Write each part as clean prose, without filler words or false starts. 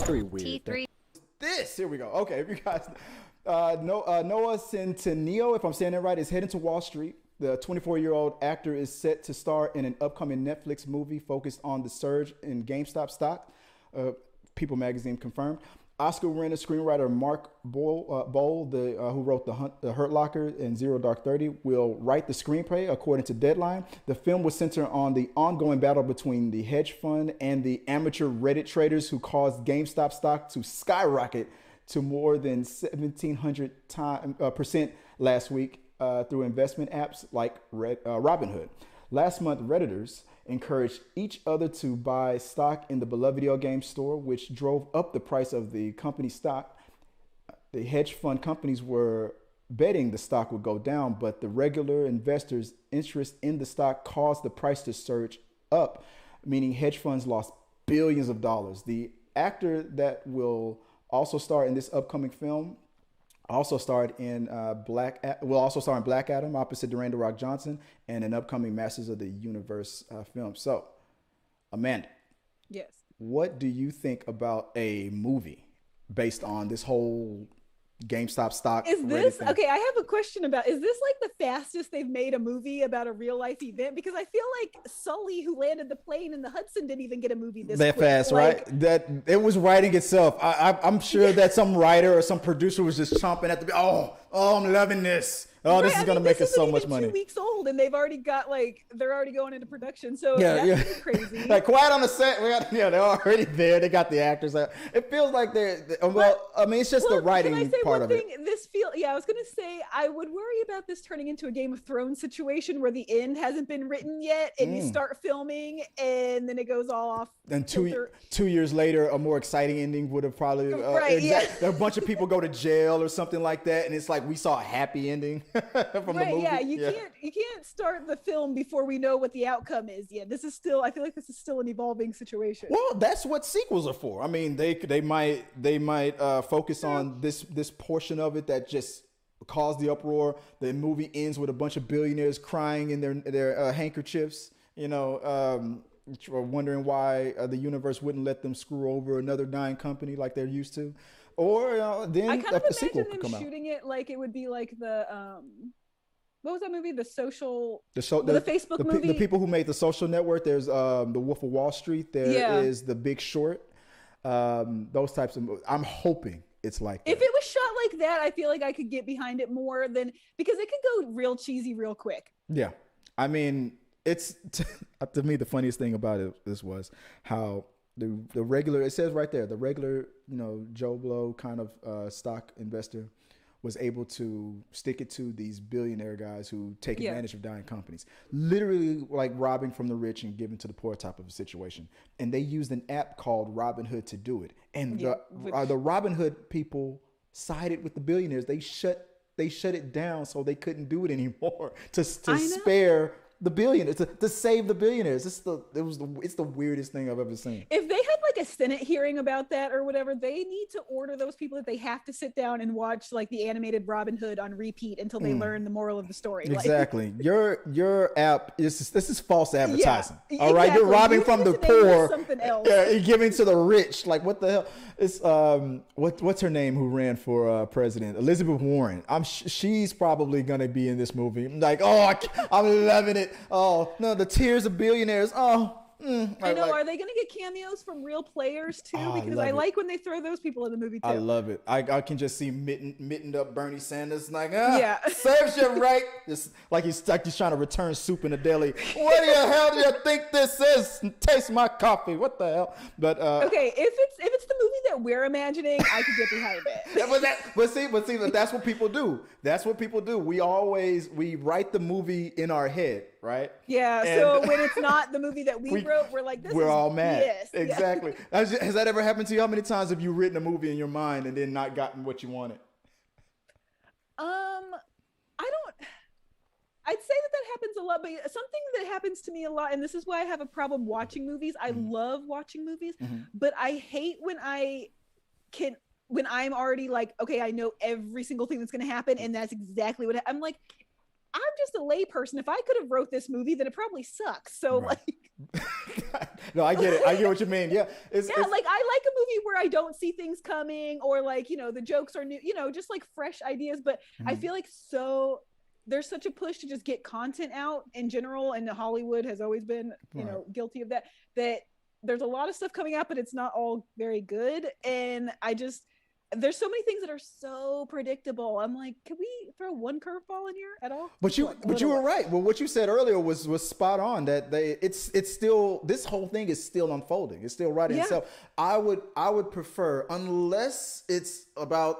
Very weird. T3. Here we go. Okay, if you guys Noah Centineo, if I'm saying that right, is heading to Wall Street. The 24-year-old actor is set to star in an upcoming Netflix movie focused on the surge in GameStop stock. People magazine confirmed. Oscar-winning screenwriter Mark Boal, who wrote The Hurt Locker and Zero Dark 30, will write the screenplay, according to Deadline. The film will center on the ongoing battle between the hedge fund and the amateur Reddit traders who caused GameStop stock to skyrocket to more than 1,700% last week through investment apps like Robinhood. Last month, Redditors encouraged each other to buy stock in the beloved video game store, which drove up the price of the company's stock. The hedge fund companies were betting the stock would go down, but the regular investors' interest in the stock caused the price to surge up, meaning hedge funds lost billions of dollars. The actor that will also star in this upcoming film also starred in Black Adam opposite Dwayne "The Rock" Johnson and an upcoming Masters of the Universe film. So, Amanda, yes, what do you think about a movie based on this whole GameStop stock? Is this okay? I have a question about, is this like the fastest they've made a movie about a real life event? Because I feel like Sully, who landed the plane in the Hudson, didn't even get a movie this quick. Fast, right? That it was writing itself. I'm sure that some writer or some producer was just chomping at the I'm loving this. This is gonna make us so much money. 2 weeks old, and they've already got they're already going into production. So that's crazy. Like quiet on the set, they're already there. They got the actors. It feels like it's just the writing part of it. I was gonna say I would worry about this turning into a Game of Thrones situation where the end hasn't been written yet, and you start filming, and then it goes all off. And 2 years later, a more exciting ending would have probably a bunch of people go to jail or something like that, and it's like we saw a happy ending. From the movie. You can't start the film before we know what the outcome is. I feel like this is still an evolving situation. Well, that's what sequels are for. I mean, they might focus on this portion of it that just caused the uproar. The movie ends with a bunch of billionaires crying in their handkerchiefs, wondering why the universe wouldn't let them screw over another dying company like they're used to. Or then I kind of sequel imagine could come them out. shooting it like it would be like the what was that movie? The Facebook movie. The people who made The Social Network. There's The Wolf of Wall Street. There is The Big Short. Those types of movies. I'm hoping it's like that. If it was shot like that, I feel like I could get behind it more because it could go real cheesy real quick. Yeah, I mean, it's to me the funniest thing about this was how the regular, it says right there, the regular, Joe Blow kind of stock investor was able to stick it to these billionaire guys who take advantage of dying companies, literally like robbing from the rich and giving to the poor type of a situation. And they used an app called Robinhood to do it. And the Robinhood people sided with the billionaires. They shut it down so they couldn't do it anymore to spare the billionaires, to save the billionaires. It's the weirdest thing I've ever seen. If they had like a Senate hearing about that or whatever, they need to order those people that they have to sit down and watch like the animated Robin Hood on repeat until they learn the moral of the story. Exactly. Your app this is false advertising. Yeah, all right, exactly. you're robbing from the poor. Something else. Yeah, you're giving to the rich. Like what the hell? It's what's her name who ran for president? Elizabeth Warren. She's probably gonna be in this movie. Like, I'm loving it. Oh no, the tears of billionaires. I know. Are they going to get cameos from real players too? Because I like when they throw those people in the movie too. I love it. I can just see mittened up Bernie Sanders, like, serves you right. Just like he's trying to return soup in a deli. What the hell do you think this is? Taste my coffee. What the hell? But okay, if it's the movie that we're imagining, I could get behind it. but see, that's what people do. That's what people do. We write the movie in our head, right? Yeah. So when it's not the movie that we wrote, we're like, we're all mad. Yes, exactly. Yeah. Has that ever happened to you? How many times have you written a movie in your mind and then not gotten what you wanted? I'd say that happens a lot, but something that happens to me a lot, and this is why I have a problem watching movies. I love watching movies, but I hate when I'm already like, okay, I know every single thing that's going to happen, and that's exactly what I'm like. I'm just a layperson. If I could have wrote this movie, then it probably sucks. So right. No, I get it. I get what you mean. Yeah. Like I like a movie movie where I don't see things coming, or like, you know, the jokes are new, you know, just like fresh ideas. But I feel like there's such a push to just get content out in general, and Hollywood has always been, you know, guilty of that there's a lot of stuff coming out, but it's not all very good. And there's so many things that are so predictable. I'm like, can we throw one curveball in here at all? But you were right. Well, what you said earlier was spot on. That it's still, this whole thing is still unfolding. It's still writing itself. I would prefer, unless it's about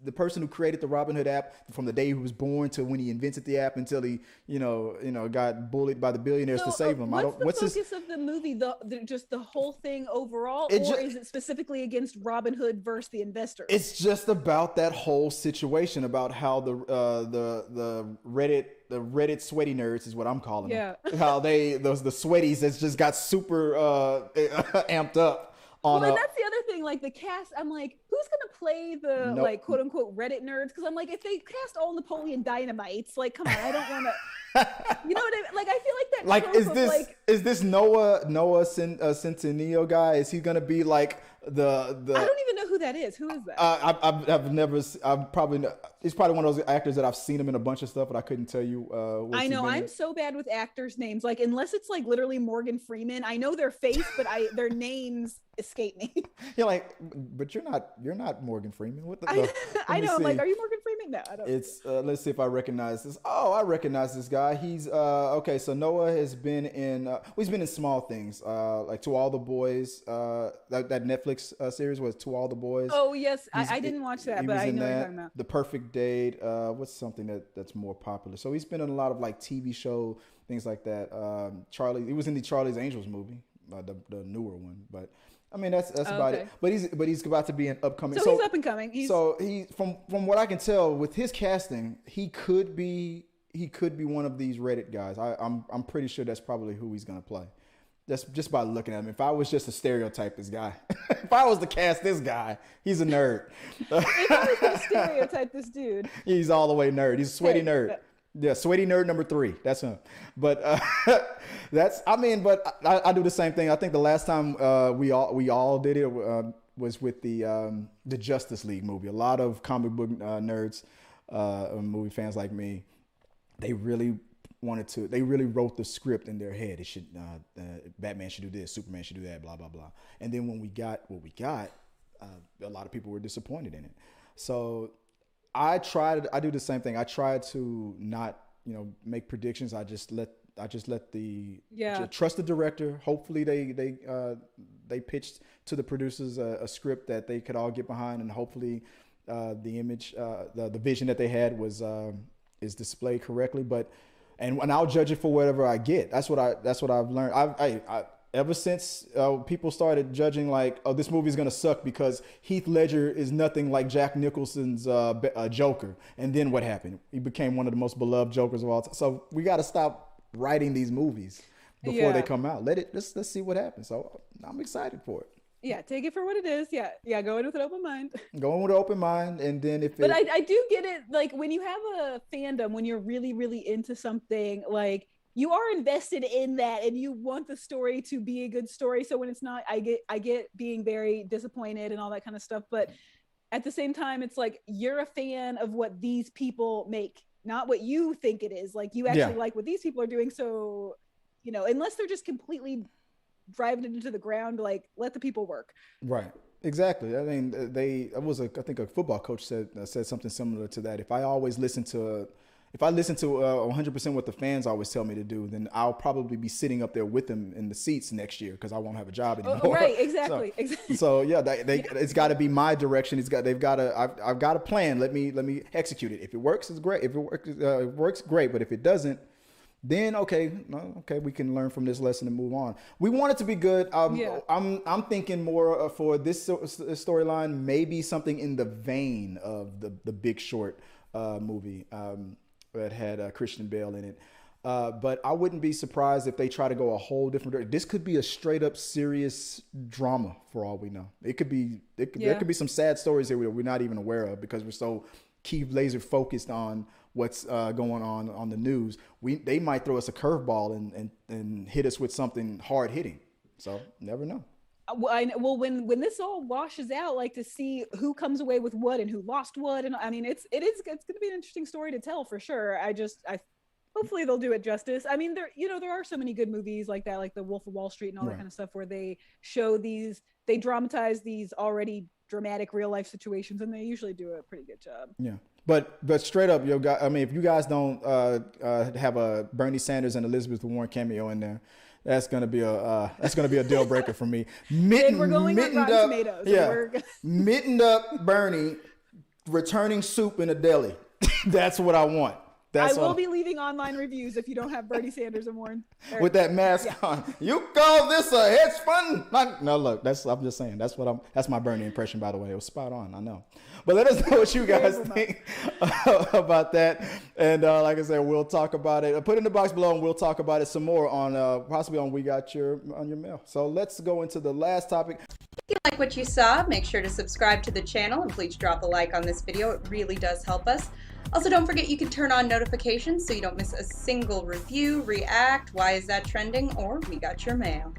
the person who created the Robinhood app from the day he was born to when he invented the app until he, you know, got bullied by the billionaires to save him. What's the focus of the movie? Just the whole thing overall, or is it specifically against Robinhood versus the investors? It's just about that whole situation, about how the Reddit sweaty nerds is what I'm calling them. How the sweaties that's just got super amped up. And that's the other thing, like the cast, I'm like, who's gonna play the like quote unquote Reddit nerds? Because I'm like, if they cast all Napoleon Dynamites, like, come on, I don't want to. You know what I mean? Like, I feel like that. Like, is this Noah Centineo guy? Is he gonna be like the? I don't even know who that is. Who is that? I've never. He's probably one of those actors that I've seen him in a bunch of stuff, but I couldn't tell you. I know I'm so bad with actors' names. Like, unless it's like literally Morgan Freeman, I know their face, but their names escape me. You're like, but you're not Morgan Freeman. What the? I know. I'm like, are you Morgan Freeman? No, I don't. It's let's see if I recognize this. Oh, I recognize this guy. He's okay. So Noah has been in. He's been in small things, like To All the Boys. That Netflix series was To All the Boys. Oh yes, I didn't watch that, but I know what you're talking about. The Perfect Date. What's something that's more popular? So he's been in a lot of like TV show things like that. He was in the Charlie's Angels movie, the newer one, but. I mean that's about it. But he's about to be an upcoming. So he's up and coming. He from what I can tell with his casting, he could be one of these Reddit guys. I'm pretty sure that's probably who he's gonna play. That's just by looking at him. If I was just to stereotype this guy, if I was to cast this guy, he's a nerd. If I was to stereotype this dude, he's all the way nerd. He's a sweaty nerd. Yeah, sweaty nerd number 3. That's him. But I do the same thing. I think the last time we all did it was with the Justice League movie. A lot of comic book nerds, movie fans like me, they really wrote the script in their head. It should Batman should do this, Superman should do that, blah blah blah. And then when we got what we got, a lot of people were disappointed in it. So I do the same thing. I try to not, make predictions. I just let trust the director. Hopefully they pitched to the producers a script that they could all get behind, and hopefully the image, the vision that they had is displayed correctly. And I'll judge it for whatever I get. That's what I've learned. I ever since people started judging like, oh, this movie is going to suck because Heath Ledger is nothing like Jack Nicholson's Joker. And then what happened? He became one of the most beloved Jokers of all time. So we got to stop writing these movies before they come out. Let's see what happens. So I'm excited for it. Yeah, take it for what it is. Yeah, go in with an open mind. Go in with an open mind, and then But I do get it. Like when you have a fandom, when you're really, really into something, like you are invested in that and you want the story to be a good story. So when it's not, I get being very disappointed and all that kind of stuff. But at the same time, it's like you're a fan of what these people make, not what you think it is. Like you actually like what these people are doing. So, unless they're just completely driving it into the ground, like let the people work. Right. Exactly. I mean, I think a football coach said something similar to that. If I listen to 100% what the fans always tell me to do, then I'll probably be sitting up there with them in the seats next year because I won't have a job anymore. Oh, right, exactly. So yeah, it's got to be my direction. I've got a plan. Let me execute it. If it works, it's great. If it works, great. But if it doesn't, then okay, we can learn from this lesson and move on. We want it to be good. I'm thinking more for this storyline, maybe something in the vein of the Big Short movie. That had Christian Bale in it. But I wouldn't be surprised if they try to go a whole different direction. This could be a straight up serious drama for all we know. There could be some sad stories here we're not even aware of because we're so laser focused on what's going on the news. They might throw us a curveball and hit us with something hard hitting. So never know. Well, when this all washes out, like to see who comes away with what and who lost what, and I mean, it's going to be an interesting story to tell for sure. I hopefully they'll do it justice. I mean, there are so many good movies like that, like The Wolf of Wall Street and all that kind of stuff, where they show they dramatize these already dramatic real life situations, and they usually do a pretty good job. Yeah. But straight up, I mean, if you guys don't have a Bernie Sanders and Elizabeth Warren cameo in there, that's gonna be a deal breaker for me. We're going on Rotten Tomatoes. Yeah, mittened up Bernie returning soup in a deli. That's what I want. I will be leaving online reviews if you don't have Bernie Sanders and Warren with that mask on. You call this a hedge fund? No, look, I'm just saying. That's my Bernie impression, by the way. It was spot on. I know. But let us know what you guys think about that. And like I said, we'll talk about it. Put it in the box below, and we'll talk about it some more on possibly on We Got Your Mail. So let's go into the last topic. If you like what you saw, make sure to subscribe to the channel and please drop a like on this video. It really does help us. Also, don't forget you can turn on notifications so you don't miss a single review, react, why is that trending, or We Got Your Mail.